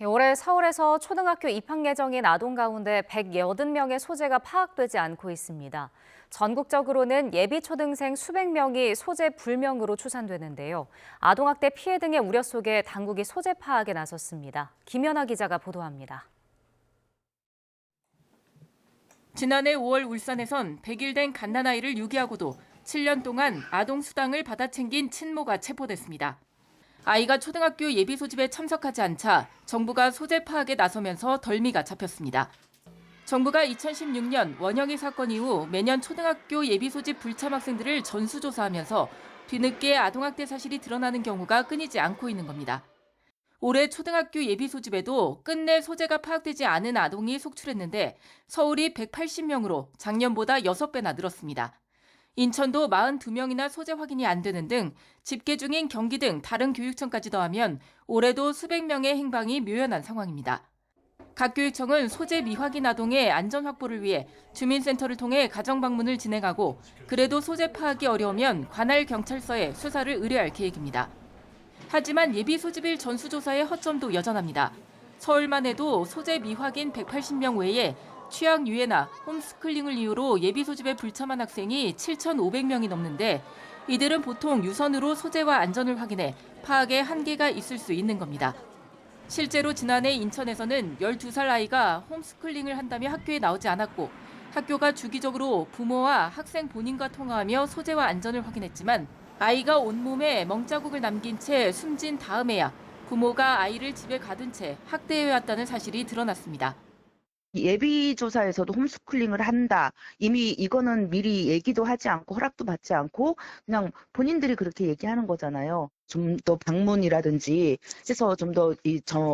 올해 서울에서 초등학교 입학 예정인 아동 가운데 180명의 소재가 파악되지 않고 있습니다. 전국적으로는 예비 초등생 수백 명이 소재 불명으로 추산되는데요. 아동학대 피해 등의 우려 속에 당국이 소재 파악에 나섰습니다. 김연아 기자가 보도합니다. 지난해 5월 울산에선 100일 된 갓난아이를 유기하고도 7년 동안 아동 수당을 받아 챙긴 친모가 체포됐습니다. 아이가 초등학교 예비 소집에 참석하지 않자 정부가 소재 파악에 나서면서 덜미가 잡혔습니다. 정부가 2016년 원영희 사건 이후 매년 초등학교 예비 소집 불참 학생들을 전수조사하면서 뒤늦게 아동학대 사실이 드러나는 경우가 끊이지 않고 있는 겁니다. 올해 초등학교 예비 소집에도 끝내 소재가 파악되지 않은 아동이 속출했는데 서울이 180명으로 작년보다 6배나 늘었습니다. 인천도 42명이나 소재 확인이 안 되는 등 집계 중인 경기 등 다른 교육청까지 더하면 올해도 수백 명의 행방이 묘연한 상황입니다. 각 교육청은 소재 미확인 아동의 안전 확보를 위해 주민센터를 통해 가정 방문을 진행하고 그래도 소재 파악이 어려우면 관할 경찰서에 수사를 의뢰할 계획입니다. 하지만 예비 소집일 전수조사의 허점도 여전합니다. 서울만 해도 소재 미확인 180명 외에 취학 유예나 홈스쿨링을 이유로 예비 소집에 불참한 학생이 7,500명이 넘는데 이들은 보통 유선으로 소재와 안전을 확인해 파악에 한계가 있을 수 있는 겁니다. 실제로 지난해 인천에서는 12살 아이가 홈스쿨링을 한다며 학교에 나오지 않았고 학교가 주기적으로 부모와 학생 본인과 통화하며 소재와 안전을 확인했지만 아이가 온몸에 멍자국을 남긴 채 숨진 다음에야 부모가 아이를 집에 가둔 채 학대해왔다는 사실이 드러났습니다. 예비조사에서도 홈스쿨링을 한다. 이미 이거는 미리 얘기도 하지 않고 허락도 받지 않고 그냥 본인들이 그렇게 얘기하는 거잖아요. 좀 더 방문이라든지 해서 좀 더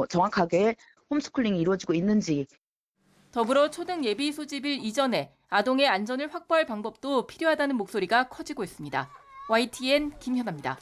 정확하게 홈스쿨링이 이루어지고 있는지. 더불어 초등 예비 소집일 이전에 아동의 안전을 확보할 방법도 필요하다는 목소리가 커지고 있습니다. YTN 김현아입니다.